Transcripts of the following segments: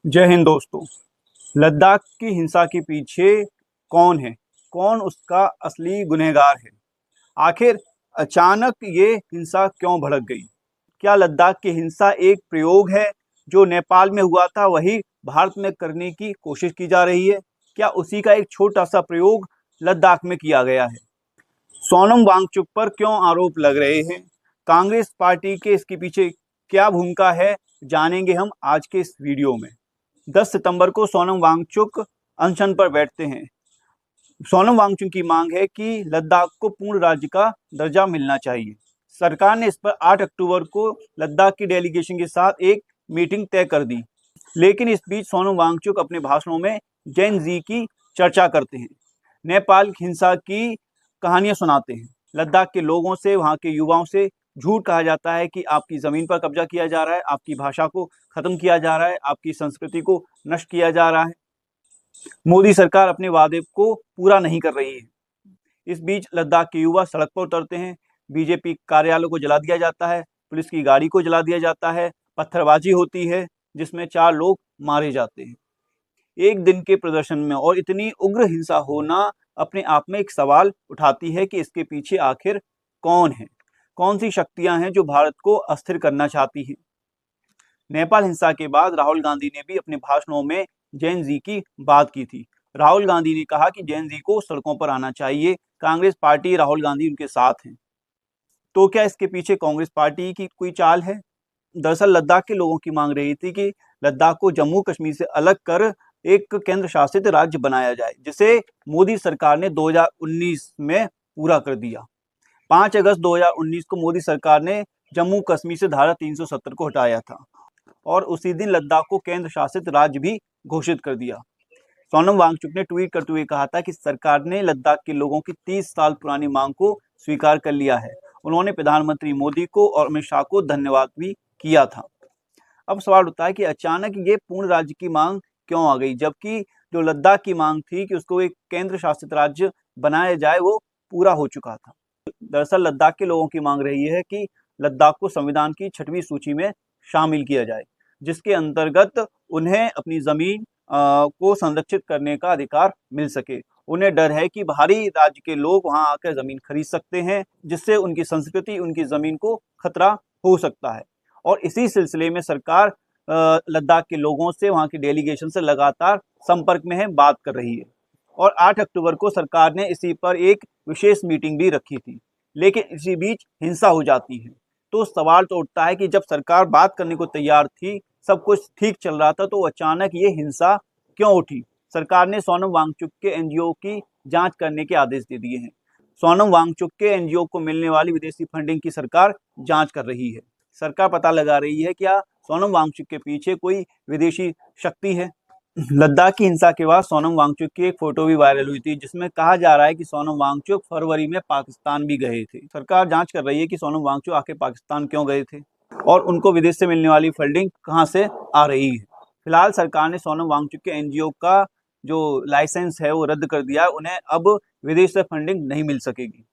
जय हिंद दोस्तों। लद्दाख की हिंसा के पीछे कौन है? कौन उसका असली गुनहगार है? आखिर अचानक ये हिंसा क्यों भड़क गई? क्या लद्दाख की हिंसा एक प्रयोग है? जो नेपाल में हुआ था वही भारत में करने की कोशिश की जा रही है? क्या उसी का एक छोटा सा प्रयोग लद्दाख में किया गया है? सोनम वांगचुक पर क्यों आरोप लग रहे हैं? कांग्रेस पार्टी के इसके पीछे क्या भूमिका है? जानेंगे हम आज के इस वीडियो में। 10 सितंबर को सोनम वांगचुक अनशन पर बैठते हैं। सोनम वांगचुक की मांग है कि लद्दाख को पूर्ण राज्य का दर्जा मिलना चाहिए। सरकार ने इस पर 8 अक्टूबर को लद्दाख की डेलीगेशन के साथ एक मीटिंग तय कर दी, लेकिन इस बीच सोनम वांगचुक अपने भाषणों में जेन जी की चर्चा करते हैं, नेपाल हिंसा की कहानियां सुनाते हैं। लद्दाख के लोगों से, वहां के युवाओं से झूठ कहा जाता है कि आपकी जमीन पर कब्जा किया जा रहा है, आपकी भाषा को खत्म किया जा रहा है, आपकी संस्कृति को नष्ट किया जा रहा है। मोदी सरकार अपने वादे को पूरा नहीं कर रही है। इस बीच लद्दाख के युवा सड़क पर उतरते हैं, बीजेपी कार्यालय को जला दिया जाता है, पुलिस की गाड़ी को जला दिया जाता है, पत्थरबाजी होती है जिसमें 4 लोग मारे जाते हैं। एक दिन के प्रदर्शन में और इतनी उग्र हिंसा होना अपने आप में एक सवाल उठाती है कि इसके पीछे आखिर कौन है? कौन सी शक्तियां हैं जो भारत को अस्थिर करना चाहती हैं? नेपाल हिंसा के बाद राहुल गांधी ने भी अपने भाषणों में जैन जी की बात की थी। राहुल गांधी ने कहा कि जैन जी को सड़कों पर आना चाहिए। कांग्रेस पार्टी, राहुल गांधी उनके साथ हैं। तो क्या इसके पीछे कांग्रेस पार्टी की कोई चाल है? दरअसल लद्दाख के लोगों की मांग रही थी कि लद्दाख को जम्मू कश्मीर से अलग कर एक केंद्र शासित राज्य बनाया जाए, जिसे मोदी सरकार ने 2019 में पूरा कर दिया। 5 अगस्त 2019 को मोदी सरकार ने जम्मू कश्मीर से धारा 370 को हटाया था और उसी दिन लद्दाख को केंद्र शासित राज्य भी घोषित कर दिया। सोनम वांगचुक ने ट्वीट करते हुए कहा था कि सरकार ने लद्दाख के लोगों की 30 साल पुरानी मांग को स्वीकार कर लिया है। उन्होंने प्रधानमंत्री मोदी को और अमित शाह को धन्यवाद भी किया था। अब सवाल उठता है कि अचानक ये पूर्ण राज्य की मांग क्यों आ गई, जबकि जो लद्दाख की मांग थी कि उसको एक केंद्र शासित राज्य बनाया जाए वो पूरा हो चुका था। दरअसल लद्दाख के लोगों की मांग रही है कि लद्दाख को संविधान की 6वीं सूची में शामिल किया जाए, जिसके अंतर्गत उन्हें अपनी जमीन को संरक्षित करने का अधिकार मिल सके। उन्हें डर है कि बाहरी राज्य के लोग वहां आकर जमीन खरीद सकते हैं, जिससे उनकी संस्कृति, उनकी जमीन को खतरा हो सकता है। और इसी सिलसिले में सरकार लद्दाख के लोगों से, वहां की डेलीगेशन से लगातार संपर्क में है, बात कर रही है। और 8 अक्टूबर को सरकार ने इसी पर एक विशेष मीटिंग भी रखी थी, लेकिन इसी बीच हिंसा हो जाती है। तो सवाल तो उठता है कि जब सरकार बात करने को तैयार थी, सब कुछ ठीक चल रहा था, तो अचानक ये हिंसा क्यों उठी? सरकार ने सोनम वांगचुक के एनजीओ की जांच करने के आदेश दे दिए हैं। सोनम वांगचुक के एनजीओ को मिलने वाली विदेशी फंडिंग की सरकार जांच कर रही है। सरकार पता लगा रही है क्या सोनम वांगचुक के पीछे कोई विदेशी शक्ति है। लद्दाख की हिंसा के बाद सोनम वांगचुक की एक फोटो भी वायरल हुई थी, जिसमें कहा जा रहा है कि सोनम वांगचुक फरवरी में पाकिस्तान भी गए थे। सरकार जांच कर रही है कि सोनम वांगचुक आखिर पाकिस्तान क्यों गए थे और उनको विदेश से मिलने वाली फंडिंग कहां से आ रही है। फिलहाल सरकार ने सोनम वांगचुक के एनजीओ का जो लाइसेंस है वो रद्द कर दिया है। उन्हें अब विदेश से फंडिंग नहीं मिल सकेगी।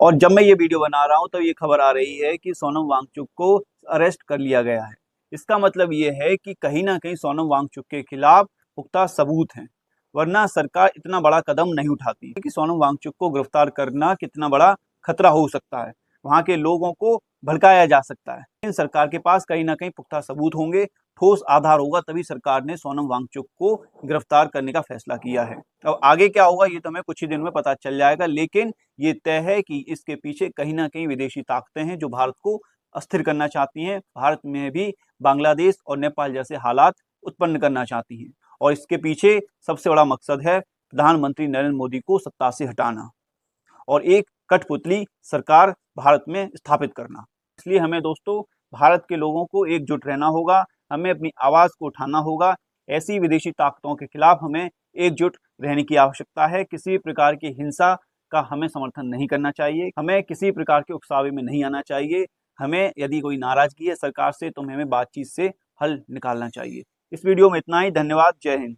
और जब मैं ये वीडियो बना रहा हूँ तो ये खबर आ रही है कि सोनम वांगचुक को अरेस्ट कर लिया गया है। इसका मतलब ये है कि कहीं ना कहीं सोनम वांगचुक के खिलाफ पुख्ता सबूत हैं, वरना सरकार इतना बड़ा कदम नहीं उठाती कि सोनम वांगचुक को गिरफ्तार करना कितना बड़ा खतरा हो सकता है, वहां के लोगों को भड़काया जा सकता है। लेकिन सरकार के पास कहीं ना कहीं पुख्ता सबूत होंगे, ठोस आधार होगा, तभी सरकार ने सोनम वांगचुक को गिरफ्तार करने का फैसला किया है। अब आगे क्या होगा ये तो हमें कुछ ही दिन में पता चल जाएगा, लेकिन ये तय है कि इसके पीछे कहीं ना कहीं विदेशी ताकतें हैं जो भारत को अस्थिर करना चाहती हैं। भारत में भी बांग्लादेश और नेपाल जैसे हालात उत्पन्न करना चाहती हैं, और इसके पीछे सबसे बड़ा मकसद है प्रधानमंत्री नरेंद्र मोदी को सत्ता से हटाना और एक कठपुतली सरकार भारत में स्थापित करना। इसलिए हमें दोस्तों भारत के लोगों को एकजुट रहना होगा, हमें अपनी आवाज को उठाना होगा। ऐसी विदेशी ताकतों के खिलाफ हमें एकजुट रहने की आवश्यकता है। किसी प्रकार की हिंसा का हमें समर्थन नहीं करना चाहिए, हमें किसी प्रकार के उकसावे में नहीं आना चाहिए। हमें यदि कोई नाराजगी है सरकार से तो हमें बातचीत से हल निकालना चाहिए। इस वीडियो में इतना ही। धन्यवाद। जय हिंद।